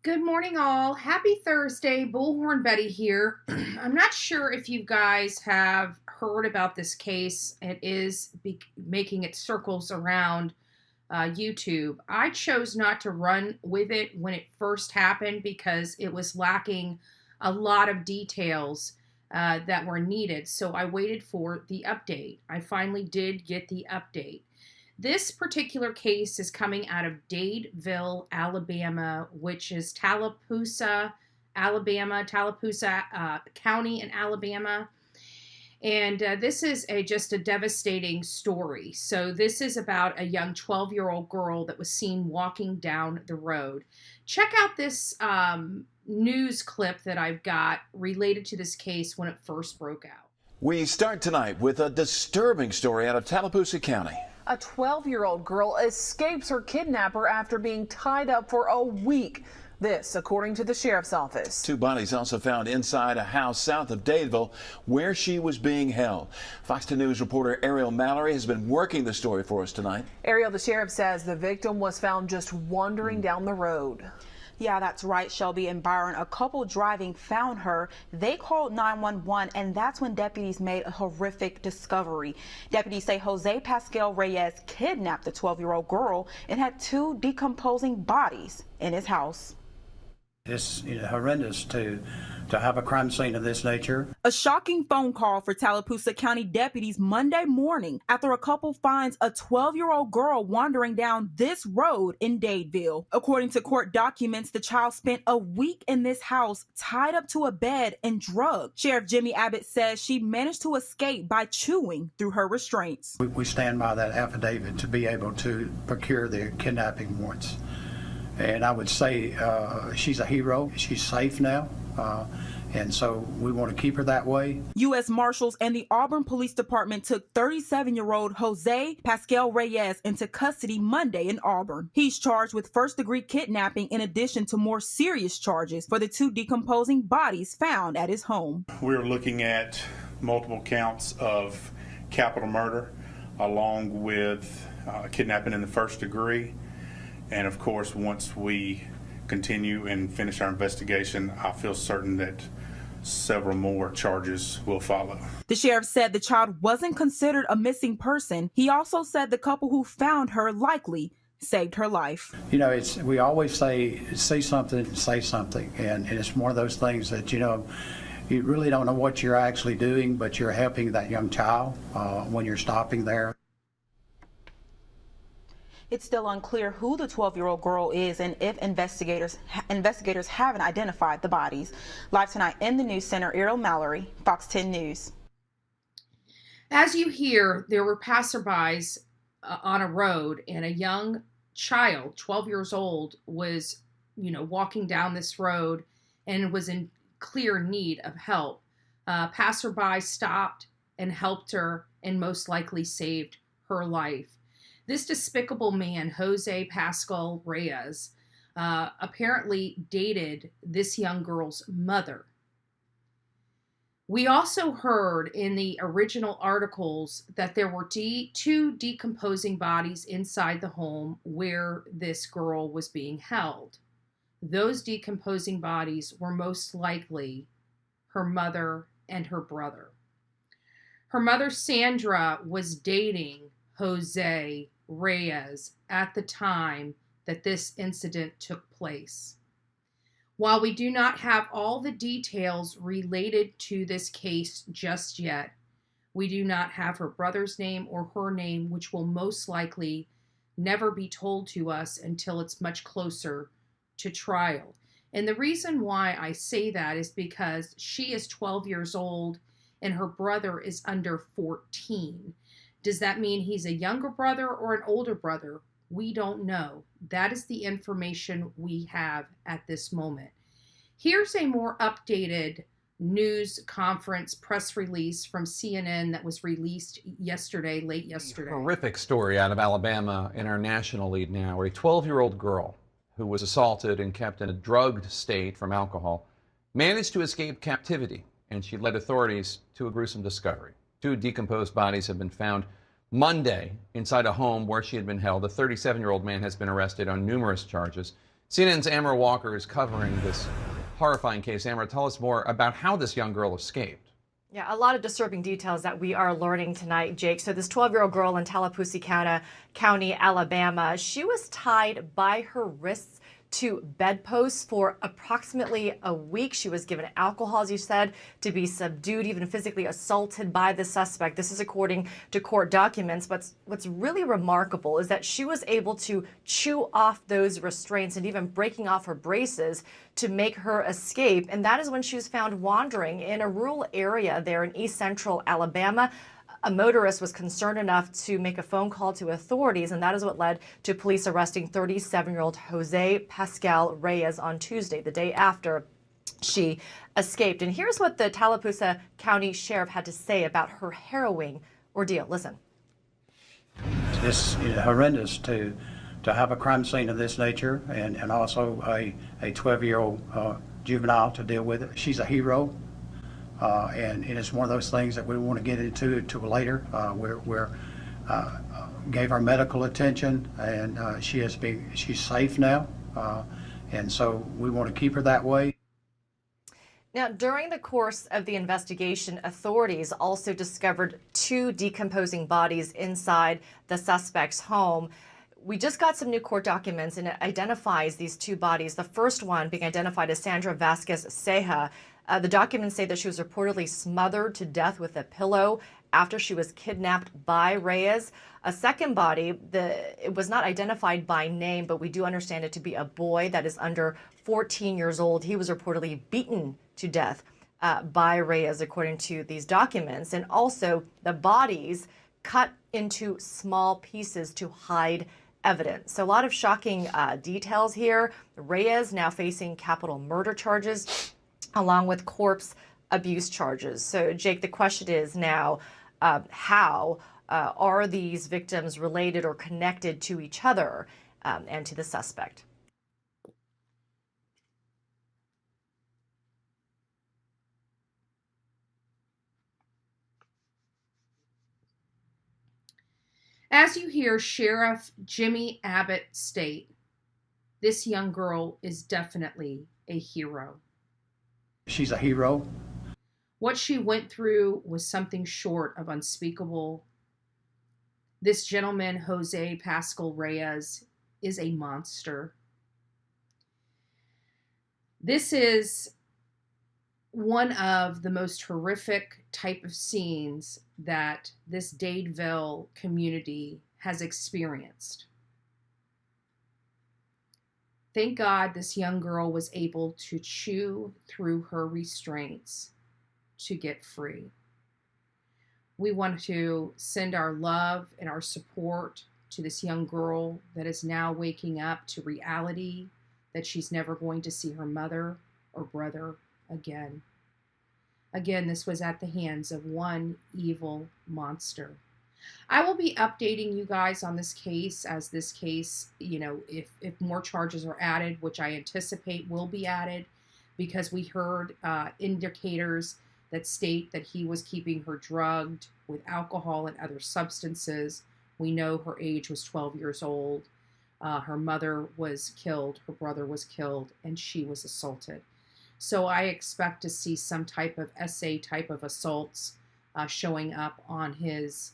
Good morning, all. Happy Thursday. Bullhorn Betty here. I'm not sure if you guys have heard about this case. It is making its circles around YouTube. I chose not to run with it when it first happened because it was lacking a lot of details that were needed. So I waited for the update. I finally did get the update. This particular case is coming out of Dadeville, Alabama, which is Tallapoosa, Alabama, Tallapoosa County in Alabama. And this is just a devastating story. So this is about a young 12-year-old girl that was seen walking down the road. Check out this news clip that I've got related to this case when it first broke out. We start tonight with a disturbing story out of Tallapoosa County. A 12-year-old girl escapes her kidnapper after being tied up for a week. This, according to the sheriff's office. Two bodies also found inside a house south of Dadeville where she was being held. Fox 2 News reporter Ariel Mallory has been working the story for us tonight. Ariel, the sheriff says the victim was found just wandering down the road. Yeah, that's right, Shelby and Byron. A couple driving found her. They called 911, and that's when deputies made a horrific discovery. Deputies say Jose Pascal Reyes kidnapped the 12-year-old girl and had two decomposing bodies in his house. It's horrendous to have a crime scene of this nature. A shocking phone call for Tallapoosa County deputies Monday morning after a couple finds a 12-year-old girl wandering down this road in Dadeville. According to court documents, the child spent a week in this house tied up to a bed and drugged. Sheriff Jimmy Abbott says she managed to escape by chewing through her restraints. We stand by that affidavit to be able to procure the kidnapping warrants. And I would say she's a hero. She's safe now. And so we want to keep her that way. U.S. Marshals and the Auburn Police Department took 37-year-old Jose Pascal Reyes into custody Monday in Auburn. He's charged with first-degree kidnapping in addition to more serious charges for the two decomposing bodies found at his home. We're looking at multiple counts of capital murder along with kidnapping in the first degree. And of course, once we continue and finish our investigation, I feel certain that several more charges will follow. The sheriff said the child wasn't considered a missing person. He also said the couple who found her likely saved her life. You know, we always say, see something, say something. And it's one of those things that, you really don't know what you're actually doing, but you're helping that young child when you're stopping there. It's still unclear who the 12-year-old girl is and if investigators haven't identified the bodies. Live tonight in the News Center, Ariel Mallory, Fox 10 News. As you hear, there were passerbys on a road, and a young child, 12 years old, was, walking down this road and was in clear need of help. Passerby stopped and helped her and most likely saved her life. This despicable man, Jose Pascal Reyes, apparently dated this young girl's mother. We also heard in the original articles that there were two decomposing bodies inside the home where this girl was being held. Those decomposing bodies were most likely her mother and her brother. Her mother, Sandra, was dating Jose Reyes at the time that this incident took place. While we do not have all the details related to this case just yet, we do not have her brother's name or her name, which will most likely never be told to us until it's much closer to trial. And the reason why I say that is because she is 12 years old and her brother is under 14. Does that mean he's a younger brother or an older brother? We don't know. That is the information we have at this moment. Here's a more updated news conference press release from CNN that was released yesterday, late yesterday. Horrific story out of Alabama in our national lead now, where a 12-year-old girl who was assaulted and kept in a drugged state from alcohol managed to escape captivity, and she led authorities to a gruesome discovery. Two decomposed bodies have been found Monday inside a home where she had been held. A 37-year-old man has been arrested on numerous charges. CNN's Amber Walker is covering this horrifying case. Amber, tell us more about how this young girl escaped. Yeah, a lot of disturbing details that we are learning tonight, Jake. So this 12-year-old girl in Tallapoosa County, Alabama, she was tied by her wrists to bedposts for approximately a week. She was given alcohol, as you said, to be subdued, even physically assaulted by the suspect. This is according to court documents. But what's really remarkable is that she was able to chew off those restraints and even breaking off her braces to make her escape. And that is when she was found wandering in a rural area there in East Central Alabama. A motorist was concerned enough to make a phone call to authorities, and that is what led to police arresting 37-year-old Jose Pascal Reyes on Tuesday, the day after she escaped. And here's what the Tallapoosa County Sheriff had to say about her harrowing ordeal. Listen. It's horrendous to have a crime scene of this nature and also a 12-year-old juvenile to deal with it. She's a hero. And it's one of those things that we want to get into later. We're gave her medical attention, and she's safe now, and so we want to keep her that way. Now, during the course of the investigation, authorities also discovered 2 decomposing bodies inside the suspect's home. We just got some new court documents, and it identifies these 2 bodies. The first one being identified as Sandra Vasquez Ceja. The documents say that she was reportedly smothered to death with a pillow after she was kidnapped by Reyes. A second body, it was not identified by name, but we do understand it to be a boy that is under 14 years old. He was reportedly beaten to death by Reyes, according to these documents. And also the bodies cut into small pieces to hide evidence. So a lot of shocking details here. Reyes now facing capital murder charges, along with corpse abuse charges. So, Jake, the question is now, how are these victims related or connected to each other and to the suspect? As you hear Sheriff Jimmy Abbott state, this young girl is definitely a hero. She's a hero. What she went through was something short of unspeakable. This gentleman, Jose Pascal Reyes, is a monster. This is one of the most horrific type of scenes that this Dadeville community has experienced. Thank God this young girl was able to chew through her restraints to get free. We want to send our love and our support to this young girl that is now waking up to reality that she's never going to see her mother or brother again. Again, this was at the hands of one evil monster. I will be updating you guys on this case as this case, if more charges are added, which I anticipate will be added, because we heard indicators that state that he was keeping her drugged with alcohol and other substances. We know her age was 12 years old. Her mother was killed, her brother was killed, and she was assaulted. So I expect to see some type of SA type of assaults showing up on his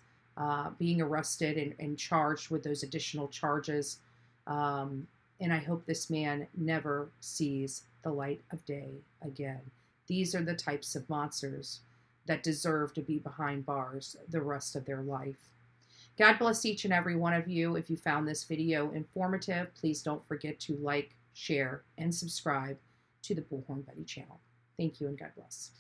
being arrested and charged with those additional charges. And I hope this man never sees the light of day again. These are the types of monsters that deserve to be behind bars the rest of their life. God bless each and every one of you. If you found this video informative, please don't forget to like, share, and subscribe to the Bullhorn Buddy channel. Thank you and God bless.